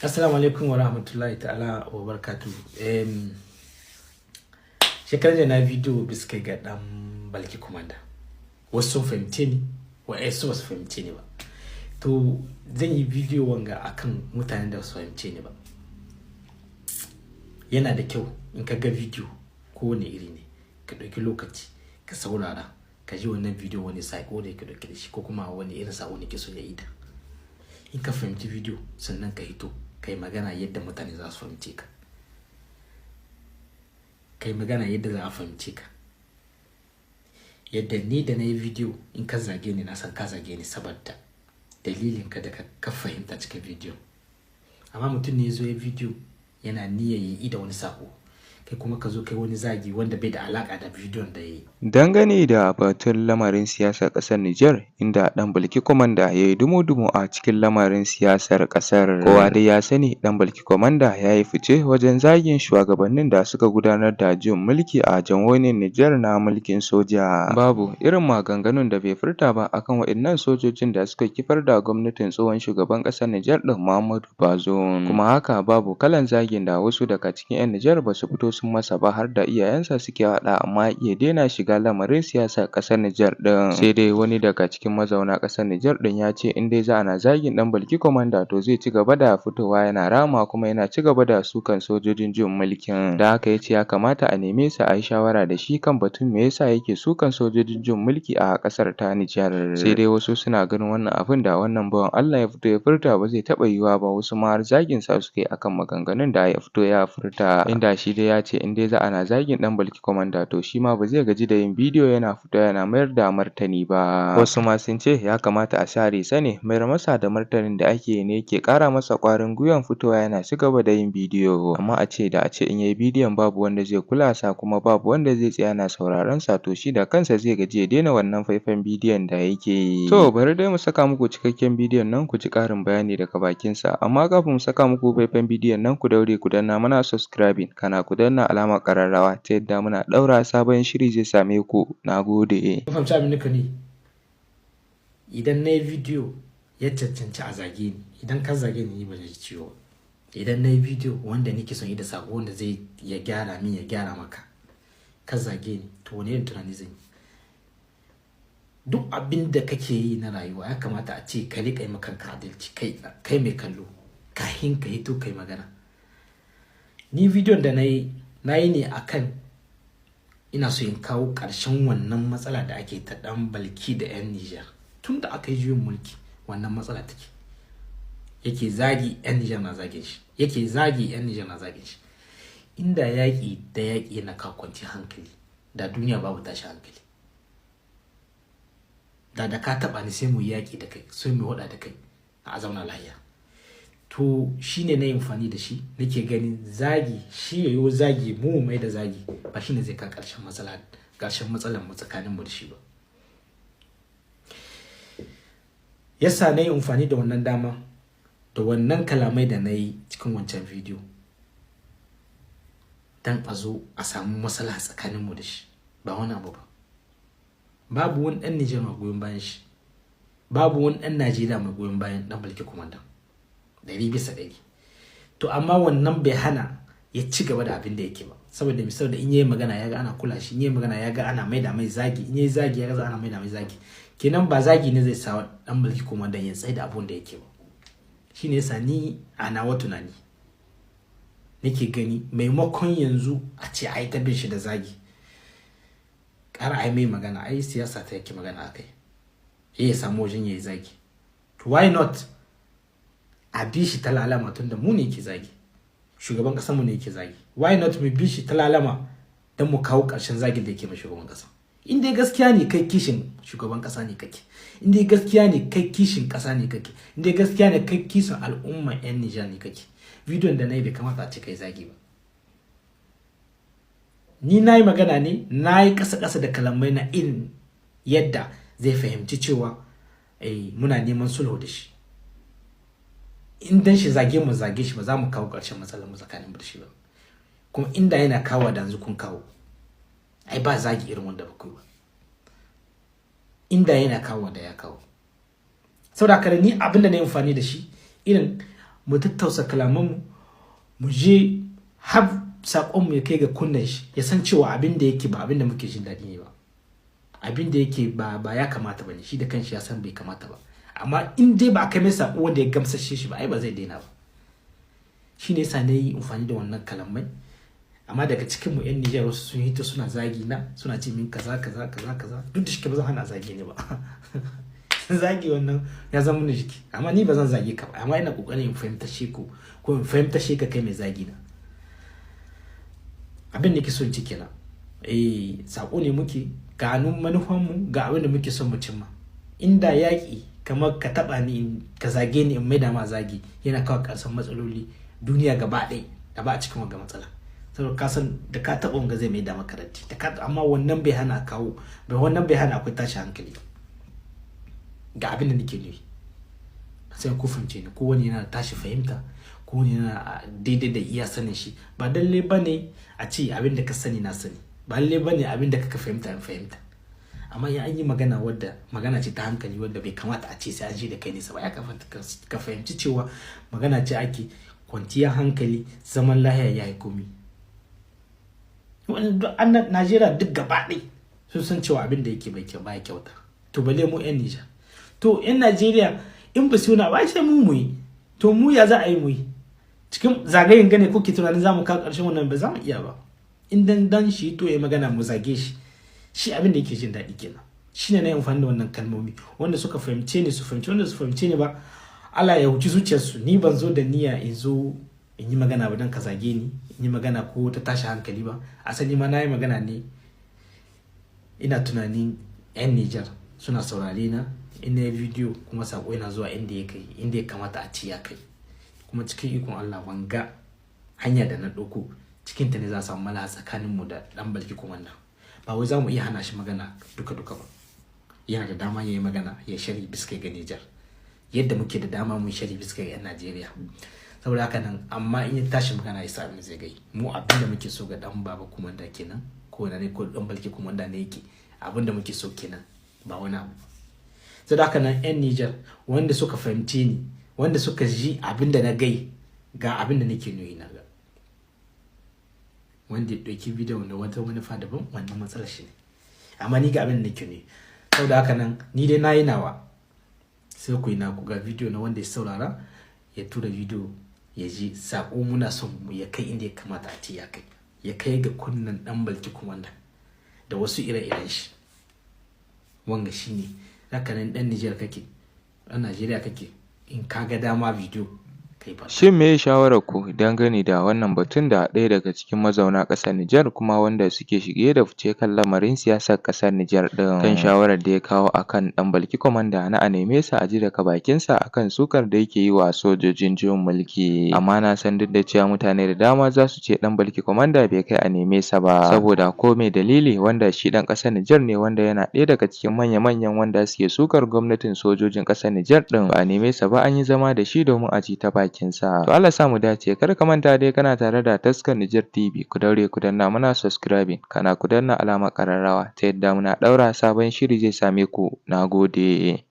Assalamu alaikum wa rahmatullahi ta'ala wa barakatuh. Shekarar da na video bisa ga dan Balki Kwamanda. Wasu sun fahimce ni, wasu ba su fahimce ni ba. To zan yi video wanga akan mutanen da su fahimce ni ba. Yana da kyau in ka ga video ko wani iri ne, ka ɗauki lokaci, ka saurara, ka ji wannan video wani sako ne ka ɗauki da shi ko kuma wani irin sako ne ke so ya yi da. In ka fahimci video sannan ka hito kai magana yadda mutane za su fahimce ka, kai magana yadda za a fahimce ka. Yadda ni da na yi video in ka zage ni na san ka zage ni saboda dalilin ka da ka fahimta cikin video. Amma mutum ne ya zo ya video yana niyyar yi da wani sako, kai kuma ka zo kai wani zagi wanda bai da alaka da bidiyon da ya yi. Dangane da batun lamarin siyasar ƙasar Nijar, inda ɗan Balki Kwamanda ya yi dumu-dumu a cikin lamarin siyasar ƙasar. Kowa dai ya sani ɗan Balki Kwamanda ya yi fice wajen zagin shugabannin da suka gudanar da juyin mulki a jamhuriyar Nijar na mulkin soja. Babu irin maganganun da bai furta ba akan waɗannan sojojin da suka kifar da gwamnatin tsohon shugaban ƙasar Nijar ɗin Muhammadu Bazoum. Kuma haka babu kalan zagin da wasu daga cikin 'yan Nijar ba su fito sun masa ba, har da iyayensa suke faɗa, amma ya daina shiga lamarin siyasar ƙasar Nijar ɗin. Sai dai wani daga cikin mazauna ƙasar Nijar ɗin ya ce in dai za ana zagin ɗan Balki Kwamanda to zai ci gaba da fitowa yana rama kuma yana ci gaba da sukan sojojin juyin mulkin. Da haka ya ce ya kamata a neme sa a yi shawara da shi kan batun me yasa yake sukan sojojin juyin mulki a ƙasar ta Nijar. Sai dai wasu suna ganin wannan abin da wannan bawan Allah ya fito ya furta ba zai taɓa yiwuwa ba, wasu ma har zagin sa suke akan maganganun da ya fito ya furta, inda shi dai ya ce in dai za ana zagin ɗan Balki Kwamanda to shi ma ba zai gaji da yin bidiyo yana fitowa yana mayar da martani ba. Wasu ma sun ce ya kamata a sare sa ne, mayar masa da martanin da ake yi ne yake ƙara masa ƙwarin gwiwan fitowa yana ci gaba da yin bidiyo. Amma a ce in yayi bidiyon babu wanda zai kula sa kuma babu wanda zai tsaya yana sauraron sa, to shi da kansa zai gaji ya daina wannan faifan bidiyon da yake yi. To bari dai mu saka muku cikakken bidiyon nan ku ji ƙarin bayani daga bakin sa, amma kafin mu saka muku faifan bidiyon nan ku daure ku danna mana subscribing kana ku danna alamar ƙararrawa ta yadda muna ɗaura sabon shiri zai same ku. Na gode. Kun fahimci abin da ne? Idan na yi video ya cancanci a zage ni, idan ka zage ni ba zai ciwo. Idan na yi video wanda nake son yi da sako wanda zai ya gyara min ya gyara maka, ka zage ni to wani irin tunani zan yi? Duk abin da kake yi na rayuwa ya kamata a ce ka riƙa yi maka adalci, kai mai kallo kahin ka hito kai magana. Ni bidiyon da na yi ne akan ina so in kawo ƙarshen wannan matsala da ake ta ɗan Balki da 'yan Nijar. Tun da aka yi juyin mulki wannan matsala take. Yake zagi 'yan Nijar na zagin shi. Yake zagi 'yan Nijar na zagin shi. Inda yaƙi da yaƙi na kawo kwanciyar hankali, da duniya babu tashi hankali. Da ka taɓa ni sai mu yaƙi da kai, sai mu waɗa da kai a zauna lahiya. To shi ne na yi amfani da shi, nake ganin zagi shi ya yi zagi mu mai da zagi ba shi ne zai ka ƙarshen matsalar mu tsakanin mu da shi ba. Yasa na yi amfani da wannan dama da wannan kalamai da na yi cikin wancan bidiyo dan a zo a samu matsala tsakanin mu da shi, ba wani abu ba. Babu wani ɗan Nijar mai goyon bayan shi, babu wani ɗan Najeriya mai goyon bayan ɗan Balki Kwamanda 100%. To amma wannan bai hana ya ci gaba da abin da yake ba, saboda misali in yayi magana ya ga ana kula shi, in yayi magana ya ga ana maida mai zagi, in yayi zagi ya ga ana maida mai zagi, kenan ba zagi ne zai sa dan Balki Kwamanda ya tsaya da abun da yake ba. Shine yasa ni a nawa tunani nake gani maimakon yanzu a ce ai ta bin shi da zagi, ƙara ai mai magana, ai siyasa ta yake magana akai, ya samu wajen yayi zagi, to why not a bi shi ta lalama tun da mu ne ke zagi, shugaban ƙasar mu ne ke zagi, why not mu bi shi ta lalama don mu kawo ƙarshen zagin da yake ma shugaban ƙasa. In dai gaskiya ne kai kishin shugaban ƙasa ne kake, in dai gaskiya ne kai kishin ƙasa ne kake, in dai gaskiya ne kai kishin al'umma 'yan Nijar ne kake, bidiyon da na yi bai kamata a ce kai zagi ba. Ni na yi magana ne, na yi ƙasa-ƙasa da kalamai na irin yadda zai fahimci cewa muna neman sulhu da shi. In dan shi zage mu zage shi ba za mu kawo ƙarshen matsalar mu tsakanin mu da shi ba. Kuma inda yana kawo da yanzu kun kawo, ai ba zagi irin wanda ba ku ba. Inda yana kawo da ya kawo. Saboda haka ni abin da na yi amfani da shi irin mu tattausa kalamanmu mu je har saƙonmu ya kai ga kunnen shi ya san cewa abin da yake ba abin da muke jin daɗi ne ba, abin da yake ba ya kamata ba ne, shi da kanshi ya san bai kamata ba. Amma in dai ba a kai mai saƙo wanda ya gamsashe shi ba ai ba zai daina ba. Shi ne yasa na yi amfani da wannan kalamai. Amma daga cikin mu 'yan Nijar wasu sun hito suna zagi na, suna ce min kaza duk da shi ba zan hana zagi ne ba. Zagi wannan ya zama mini jiki, amma ni ba zan zage ka ba, amma ina kokarin in fahimta shi ko in fahimta shi ka kai mai zagi na. Abin da ke son ci kenan. Sako ne muke ga manufan mu, ga abin da muke son mu cimma. Inda yaƙi kamar ka taba ni ka zage ni in maida ma zagi yana kawo ƙarshen matsaloli duniya gaba ɗaya da ba a cikin wanga matsala. Saboda ka san da ka taba wanga zai maida maka raddi, amma wannan bai hana akwai tashi hankali. Ga abin da nake nufi sai ku fahimce ni, kowane yana tashi fahimta, kowane yana daidai da iya sanin shi. Ba dalle bane a ce abin da ka sani na sani, ba lalle bane abin da kaka fahimta in fahimta. Amma ya an yi magana wadda magana ce ta hankali wadda bai kamata a ce sai an shi da kai nesa ba. Ya kamata ka fahimci cewa magana ce ake kwanciyar hankali, zaman lahiya ya yi komi. Wannan Najeriya duk gaba ɗaya sun san cewa abin da yake bai kyauta. To bale mu 'yan Nijar. To 'yan Najeriya in ba su na ba sai mu yi. To mu ya za a yi mu yi? Cikin zagayen gane kuke tunanin za mu kawo ƙarshen wannan, ba za mu iya ba. In dan shi to ya magana mu zage shi. Shi abin da yake jin daɗi kenan. Shi ne na yi amfani da wannan kalmomi. Wanda suka fahimce ni su fahimci, wanda su fahimce ni ba Allah ya huci zuciyarsu. Ni ban zo da niyya in zo in yi magana ba dan ka zage ni, in yi magana ko ta tashi hankali ba. Asali ma na yi magana ne ina tunanin 'yan Nijar suna saurare na, ina yi bidiyo kuma sako yana zuwa inda ya kamata a ci ya kai. Kuma cikin ikon Allah wanga hanya da na ɗauko cikin ta ne za a samu mala tsakanin mu da ɗan Balki Kwamanda. Ba wai za mu iya hana shi magana duka ba. Yana da dama ya yi magana ya shari biskai ga Nijar, yadda muke da dama mun shari biskai ga 'yan Najeriya. Saboda haka nan, amma in ya tashi magana ya sa abin zai gai. Mu abin da muke so ga ɗan Baba Kwamanda kenan, ko da ne ko ɗan Balki Kwamanda ne yake, abin da muke so kenan, ba wani abu. Saboda haka nan 'yan Nijar wanda suka fahimce ni, wanda suka ji abin da na gai, ga abin da nake nuyi na ga. Wanda ya ɗauki bidiyon da wata manufa daban, wannan matsalar shi ne. Amma ni ga abin da nake nuyi. Saboda haka nan ni dai na yi nawa, sai ku yi naku. Ga bidiyo na wanda ya saurara ya tura bidiyo ya ji sako muna son mu ya kai inda ya kamata a ce ya kai. Ya kai ga kunnen ɗan Balki Kwamanda da wasu ire-iren shi. Wanga shi ne. Haka nan ɗan Nijar kake, ɗan Najeriya kake, in ka ga dama bidiyo kai ba. Shin me shawarar ku dangane da wannan batun da ɗaya daga cikin mazauna ƙasar Nijar kuma wanda suke shige da fice kan lamarin siyasar ƙasar Nijar ɗin, kan shawarar da ya kawo akan ɗan Balki Kwamanda na a neme sa a ji daga bakinsa akan sukar da yake yi wa sojojin juyin mulki. Amma na san duk da cewa mutane da dama za su ce ɗan Balki Kwamanda bai kai a neme sa ba, saboda ko me dalili wanda shi ɗan ƙasar Nijar ne, wanda yana ɗaya daga cikin manya-manyan wanda suke sukar gwamnatin sojojin ƙasar Nijar ɗin. Ba a neme sa ba, an yi zama da shi domin a ji ta bakinsa. To Allah sa mu dace. Kar ka manta dai kana tare da taskar Nijar TV. Ku daure ku danna mana subscribing, kana ku danna alamar ƙararrawa ta yadda muna ɗaura sabon shiri zai same ku. Nagode.